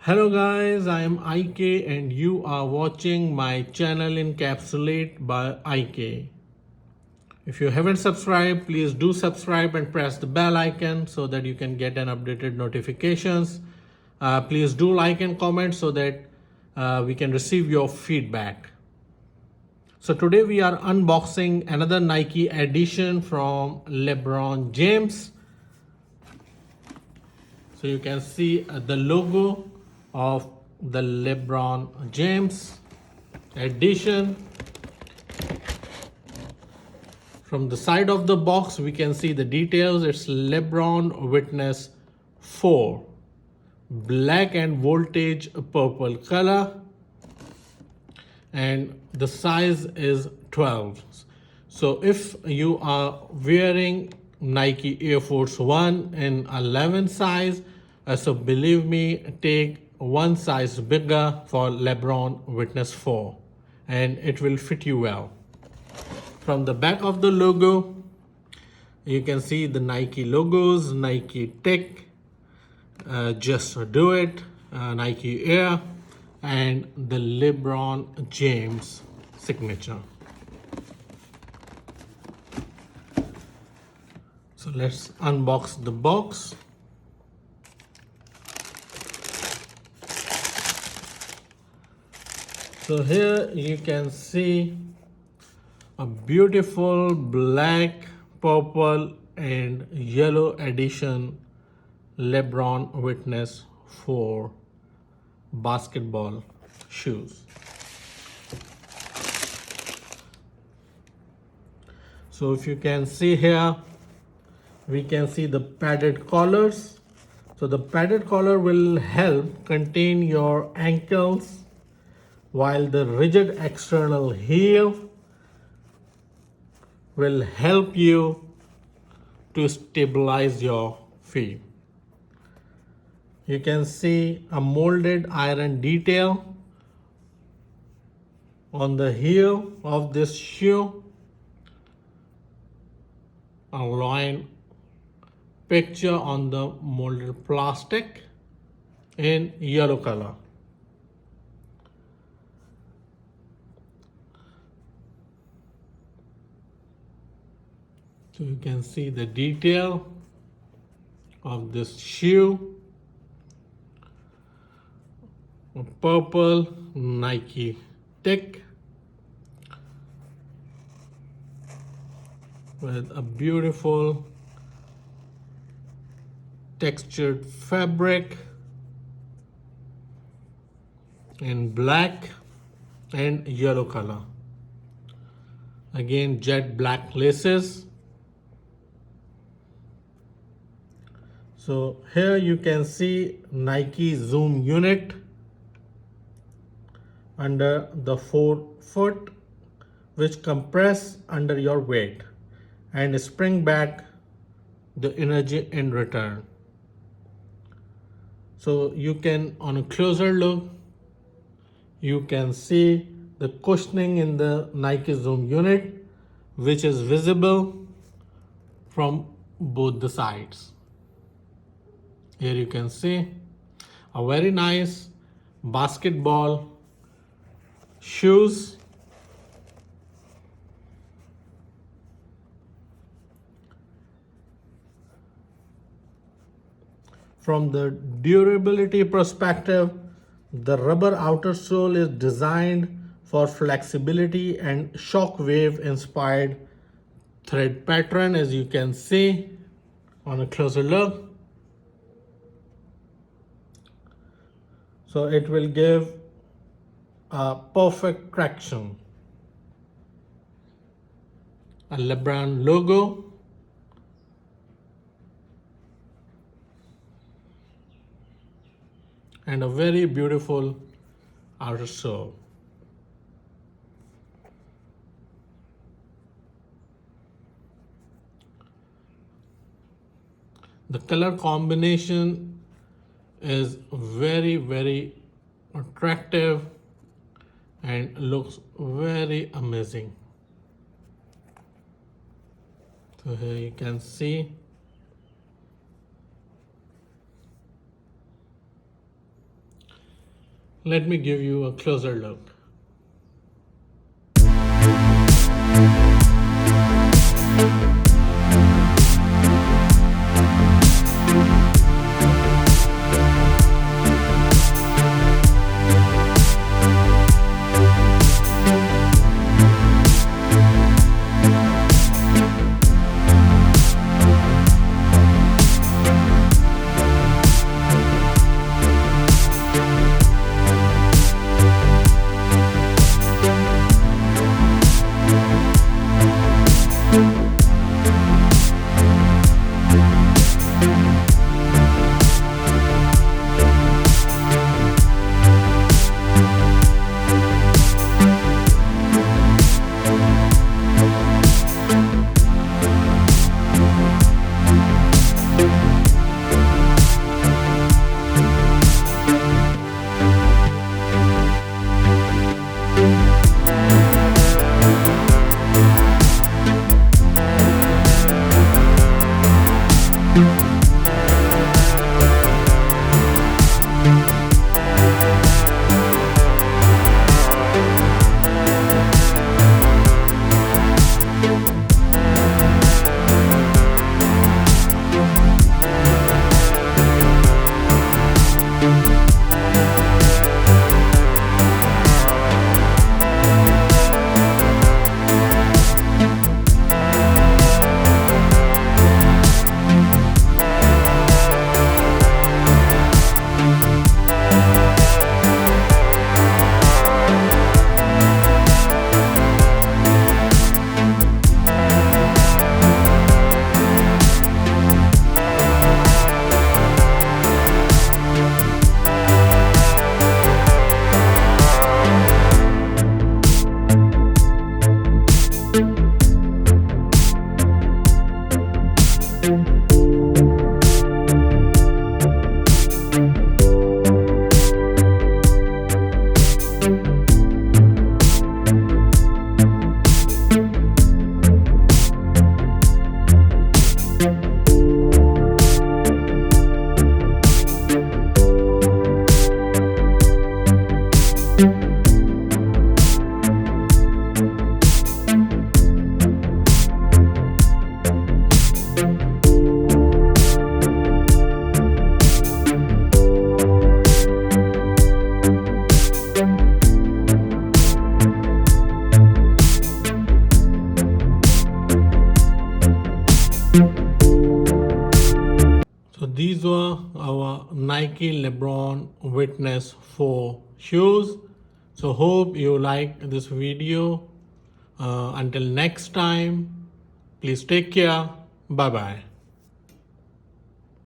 Hello guys, I am IK and you are watching my channel Encapsulate by IK. If you haven't subscribed, please do subscribe and press the bell icon so that you can get an updated notifications. Please do like and comment so that we can receive your feedback. So today we are unboxing another Nike edition from LeBron James. So you can see the logo of the LeBron James edition. From the side of the box we can see the details. It's LeBron Witness 4, black and voltage purple color, and the size is 12. So if you are wearing Nike Air Force 1 in 11 size, so believe me, take one size bigger for LeBron Witness 4 and it will fit you well. From the back of the logo, you can see the Nike logos, Nike Tech, Just Do It, Nike Air, and the LeBron James signature. So let's unbox the box. So here you can see a beautiful black, purple and yellow edition LeBron Witness 4 basketball shoes. So if you can see here, we can see the padded collars. So the padded collar will help contain your ankles, while the rigid external heel will help you to stabilize your feet. You can see a molded iron detail on the heel of this shoe, a line picture on the molded plastic in yellow color. So you can see the detail of this shoe, a purple Nike Tech with a beautiful textured fabric in black and yellow color. Again, jet black laces. So here you can see Nike zoom unit under the forefoot, which compress under your weight and spring back the energy in return. So you can, on a closer look, you can see the cushioning in the Nike zoom unit, which is visible from both the sides. Here you can see a very nice basketball shoes. From the durability perspective, the rubber outer sole is designed for flexibility and shockwave inspired thread pattern, as you can see on a closer look. So it will give a perfect traction. A LeBron logo. And a very beautiful outer sole. The color combination is very attractive and looks very amazing. So here you can see Let me give you a closer look. So these were our Nike LeBron Witness 4 shoes. So hope you like this video. Until next time, please take care. Bye bye.